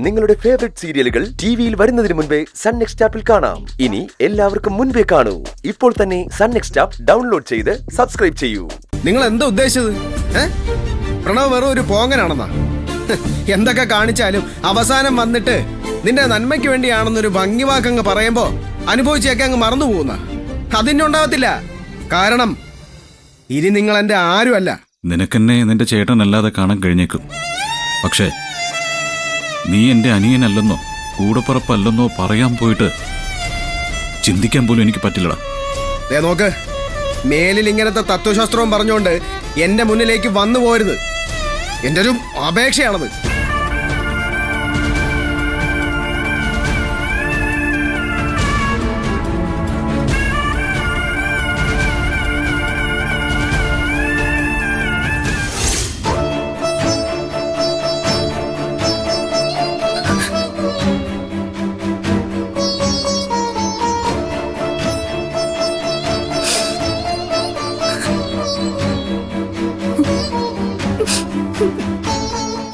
നിങ്ങളുടെ ഫേവറേറ്റ് സീരിയലുകൾ ടിവിയിൽ വരുന്നതിന് മുൻപേ സൺ നെക്സ്റ്റ് ആപ്പിൽ കാണാം. ഇനി എല്ലാവർക്കും മുൻപേ കാണൂ. ഇപ്പോൾ തന്നെ സൺ നെക്സ്റ്റ് ആപ്പ് ഡൗൺലോഡ് ചെയ്ത് സബ്സ്ക്രൈബ് ചെയ്യൂ. നിങ്ങൾ എന്താ ഉദ്ദേശിച്ചത്? പ്രണവ് വെറും ഒരു പോങ്ങനാണെന്നാ? എന്തൊക്കെ കാണിച്ചാലും അവസാനം വന്നിട്ട് നിന്റെ നന്മയ്ക്ക് വേണ്ടിയാണെന്നൊരു ഭംഗിവാക്കങ്ങ് പറയുമ്പോ അനുഭവിച്ചേക്കെ അങ്ങ് മറന്നു പോകുന്ന അതിനുണ്ടാവത്തില്ല. കാരണം ഇനി നിങ്ങൾ എന്റെ ആരുമല്ല. നിനക്കെന്നെ നിന്റെ ചേട്ടനല്ലാതെ കാണാൻ കഴിഞ്ഞേക്കും. പക്ഷേ നീ എന്റെ അനിയനല്ലെന്നോ കൂടപ്പുറപ്പല്ലെന്നോ പറയാൻ പോയിട്ട് ചിന്തിക്കാൻ പോലും എനിക്ക് പറ്റില്ലടാ. നോക്ക്, മേലിൽ ഇങ്ങനത്തെ തത്വശാസ്ത്രവും പറഞ്ഞുകൊണ്ട് എന്റെ മുന്നിലേക്ക് വന്നു പോരുത്. എന്റെ ഒരു അപേക്ഷയാണത്.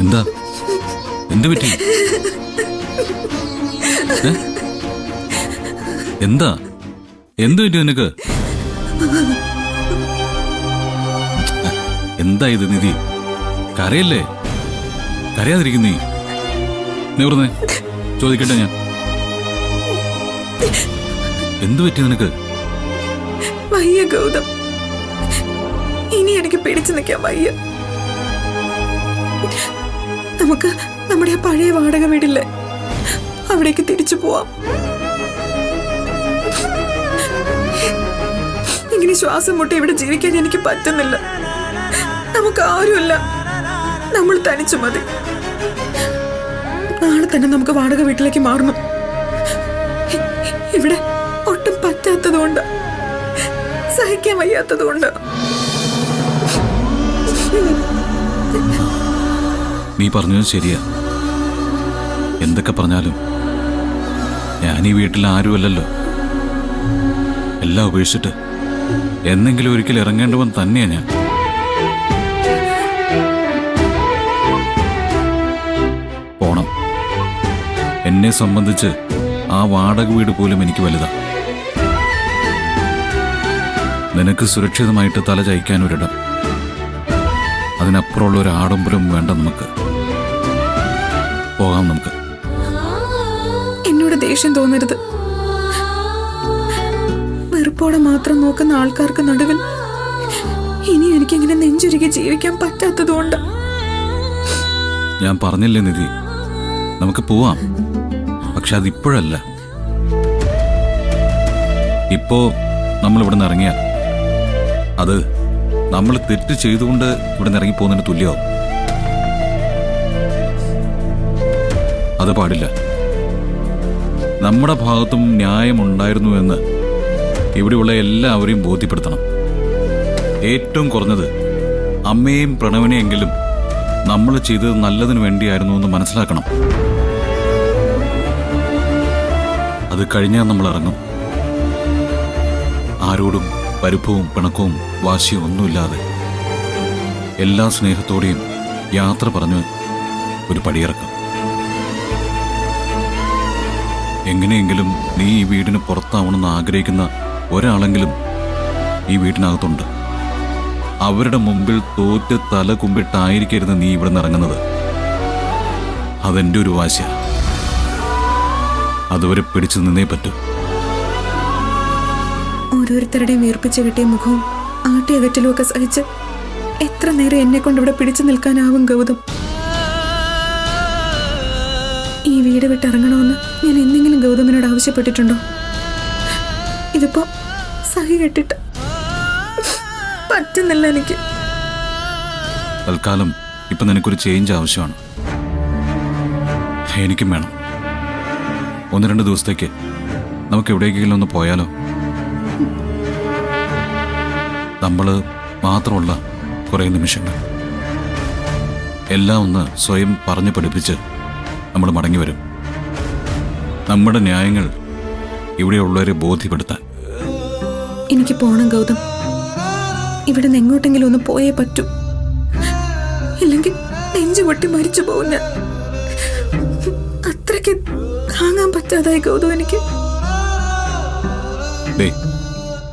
എന്താ എന്ത് പറ്റി? എന്താ എന്ത് പറ്റി നിനക്ക്? എന്താ ഇത് നിധി? കരയല്ലേ? കരയാതിരിക്കുന്നീ നിവർന്നേ, ചോദിക്കട്ടെ ഞാൻ. എന്തു പറ്റി നിനക്ക്? വയ്യ ഗൗതം, ഇനി എനിക്ക് പിടിച്ചു നിൽക്കാൻ വയ്യ. നമുക്ക് നമ്മുടെ ആ പഴയ വാടക വീടില്ലേ, അവിടേക്ക് തിരിച്ചു പോവാം. ഇങ്ങനെ ശ്വാസം മുട്ടി ഇവിടെ ജീവിക്കാൻ എനിക്ക് പറ്റുന്നില്ല. നമുക്ക് ആരുമില്ല, നമ്മൾ തനിച്ചു മതി. നാളെ തന്നെ നമുക്ക് വാടക വീട്ടിലേക്ക് മാറണം. ഇവിടെ ഒട്ടും പറ്റാത്തതുകൊണ്ട്, സഹിക്കാൻ വയ്യാത്തതുകൊണ്ട്. നീ പറഞ്ഞത് ശരിയാ. എന്തൊക്കെ പറഞ്ഞാലും ഞാൻ ഈ വീട്ടിൽ ആരുമല്ലല്ലോ. എല്ലാം ഉപേക്ഷിച്ചിട്ട് എന്നെങ്കിലും ഒരിക്കൽ ഇറങ്ങേണ്ടവൻ തന്നെയാ ഞാൻ. പോണം. എന്നെ സംബന്ധിച്ച് ആ വാടക വീട് പോലും എനിക്ക് വലുതാ. നിനക്ക് സുരക്ഷിതമായിട്ട് തല ചായ്ക്കാൻ ഒരിടം, അതിനപ്പുറമുള്ള ഒരു ആഡംബരം വേണ്ട. നമുക്ക് പോകാം. നമുക്ക്. എന്നോട് ദേഷ്യം തോന്നരുത്. വെറുപ്പോടെ മാത്രം നോക്കുന്ന ആൾക്കാർക്ക് നടുവിൽ ഇനി എനിക്കിങ്ങനെ നെഞ്ചുരുക്കി ജീവിക്കാൻ പറ്റാത്തതുകൊണ്ട്. ഞാൻ പറഞ്ഞില്ലേ നിധി, നമുക്ക് പോവാം. പക്ഷെ അതിപ്പോഴല്ല. ഇപ്പോ നമ്മൾ ഇവിടെ നിന്ന് ഇറങ്ങിയാൽ അത് നമ്മൾ തെറ്റ് ചെയ്തുകൊണ്ട് ഇവിടെ നിന്ന് ഇറങ്ങിപ്പോകുന്നതിന് തുല്യമാവും. അത് പാടില്ല. നമ്മുടെ ഭാഗത്തും ന്യായമുണ്ടായിരുന്നുവെന്ന് ഇവിടെയുള്ള എല്ലാവരെയും ബോധ്യപ്പെടുത്തണം. ഏറ്റവും കുറഞ്ഞത് അമ്മയെയും പ്രണവിനെയെങ്കിലും നമ്മൾ ചെയ്തത് നല്ലതിനു വേണ്ടിയായിരുന്നു എന്ന് മനസ്സിലാക്കണം. അത് കഴിഞ്ഞാൽ നമ്മൾ ഇറങ്ങും. ആരോടും പരിഭവും പിണക്കവും വാശിയും ഒന്നുമില്ലാതെ എല്ലാ സ്നേഹത്തോടെയും യാത്ര പറഞ്ഞ് ഒരു പടിയിറക്കും. എങ്ങനെയെങ്കിലും നീ ഈ വീടിന് പുറത്താവണമെന്ന് ആഗ്രഹിക്കുന്ന ഒരാളെങ്കിലും ഈ വീടിനകത്തുണ്ട്. അവരുടെ മുമ്പിൽ തോറ്റ് തല കുമ്പിട്ടായിരിക്കരുത് നീ ഇവിടെ നിന്ന് ഇറങ്ങുന്നത്. അതെന്റെ ഒരു വാശിയ. അതുവരെ പിടിച്ചു നിന്നേ പറ്റൂ. ഓരോരുത്തരുടെയും വീർപ്പിച്ച് കിട്ടിയ മുഖവും ആട്ടിയകറ്റലും ഒക്കെ സഹിച്ച് എത്ര നേരം എന്നെ കൊണ്ട് ഇവിടെ പിടിച്ചു നിൽക്കാനാവും ഗൗതം? ഈ വീട് വിട്ടിറങ്ങണമെന്ന് ഞാൻ എന്തെങ്കിലും ഗൗതമിനോട് ആവശ്യപ്പെട്ടിട്ടുണ്ടോ? ഇതിപ്പോ സഹി കെട്ടിട്ട് പറ്റുന്നില്ല എനിക്ക്. തൽക്കാലം ഇപ്പൊ നിനക്കൊരു ചേഞ്ച് ആവശ്യമാണ്. എനിക്കും വേണം. 1-2 ദിവസത്തേക്ക് നമുക്ക് എവിടേക്കെങ്കിലും ഒന്ന് പോയാലോ? നമ്മള് മാത്രമുള്ള കുറേ നിമിഷങ്ങൾ. എല്ലാം ഒന്ന് സ്വയം പറഞ്ഞു പഠിപ്പിച്ച് നമ്മൾ മടങ്ങി വരും. നമ്മുടെ ന്യായങ്ങൾ ഇവിടെയുള്ളവരെ ബോധ്യപ്പെടുത്താൻ. എനിക്ക് പോണം ഗൗതം. ഇവിടെ നിന്ന് എങ്ങോട്ടെങ്കിലും ഒന്ന് പോയേ പറ്റൂ. ഇല്ലെങ്കിൽ നെഞ്ചു പൊട്ടി മരിച്ചു പോകും ഞാൻ. പറ്റാതായി ഗൗതം എനിക്ക്. ഡേ,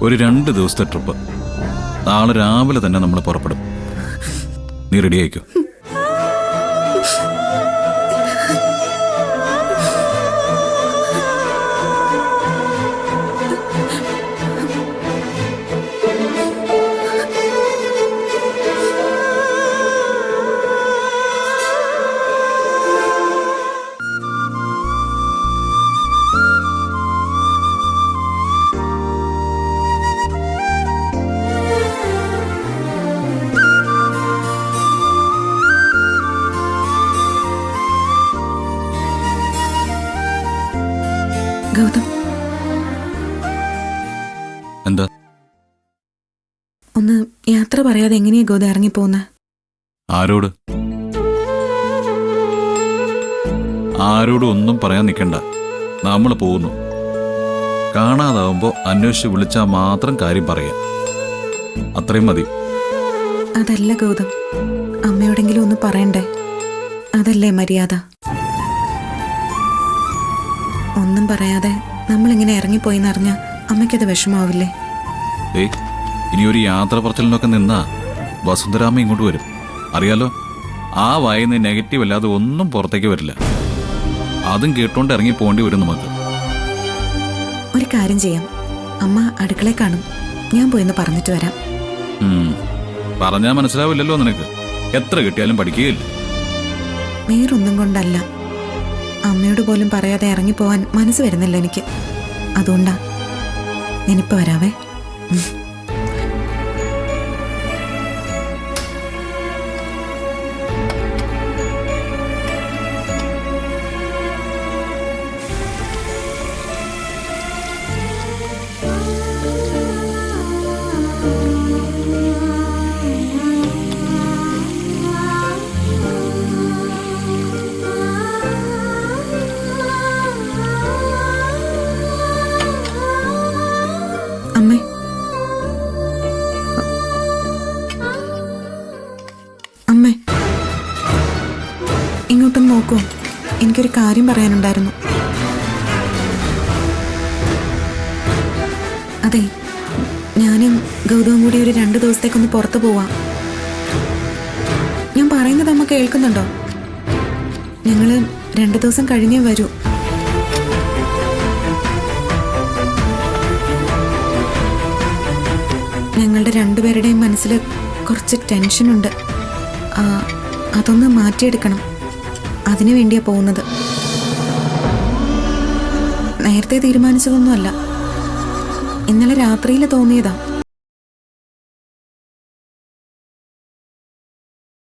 ഒരു 2 ദിവസത്തെ ട്രിപ്പ് നാളെ രാവിലെ തന്നെ നമ്മൾ പുറപ്പെടും. നീ റെഡി ആയിക്കോ. ഗൗതം, എന്താ? ഒന്ന് യാത്ര പറയാതെ എങ്ങനെയാ ഗൗതം ഇറങ്ങിപ്പോന്നെ? ആരോട്? ആരോടും ഒന്നും പറയാൻ നിൽക്കണ്ട. നമ്മൾ പോകുന്നു. കാണാതാവുമ്പോ അന്വേഷിച്ച് വിളിച്ചാൽ മാത്രം കാര്യം പറയാം. അത്രയും മതി. അതല്ല ഗൗതം, അമ്മയോടെങ്കിലും ഒന്ന് പറയണ്ടേ? അതല്ലേ മര്യാദ? ഒന്നും പറയാതെ നമ്മളിങ്ങനെ ഇറങ്ങിപ്പോയിന്നറിഞ്ഞ അമ്മയ്ക്കത് വിഷമാവില്ലേ? ഏയ്, ഇനി ഒരു യാത്ര പറച്ചിലിനൊക്കെ നിന്നാ വസുന്ധരാമ ഇങ്ങോട്ട് വരും. അറിയാലോ, ആ വായിന്ന് നെഗറ്റീവ് അല്ലാതെ ഒന്നും പുറത്തേക്ക് വരില്ല. അതും കേട്ടോണ്ട് ഇറങ്ങി പോകേണ്ടി വരും നമുക്ക്. ഒരു കാര്യം ചെയ്യാം, അമ്മ അടുക്കളയിൽ കാണും, ഞാൻ പോയിന്ന് പറഞ്ഞിട്ട് വരാം. പറഞ്ഞാ മനസ്സിലാവില്ലല്ലോ നിനക്ക്. എത്ര കിട്ടിയാലും പഠിക്കുകയില്ല. വേറൊന്നും കൊണ്ടല്ല, അമ്മയോട് പോലും പറയാതെ ഇറങ്ങിപ്പോവാൻ മനസ്സ് വരുന്നില്ല എനിക്ക്. അതുകൊണ്ടാ ഞാനിപ്പോ വരാവേ. അമ്മേ, അമ്മേ, ഇങ്ങോട്ടൊന്ന് നോക്കൂ. എനിക്കൊരു കാര്യം പറയാനുണ്ടായിരുന്നു. അതെ, ഞാനും ഗൗതവും കൂടി ഒരു 2 ദിവസത്തേക്കൊന്ന് പുറത്തു പോവാം. ഞാൻ പറയുന്നത് അമ്മ കേൾക്കുന്നുണ്ടോ? ഞങ്ങള് 2 ദിവസം കഴിഞ്ഞേ വരൂ. ഞങ്ങളുടെ രണ്ടുപേരുടെയും മനസ്സിൽ കുറച്ച് ടെൻഷനുണ്ട്. അതൊന്ന് മാറ്റിയെടുക്കണം. അതിനു വേണ്ടിയാ പോകുന്നത്. നേരത്തെ തീരുമാനിച്ചതൊന്നുമല്ല, ഇന്നലെ രാത്രിയിൽ തോന്നിയതാ.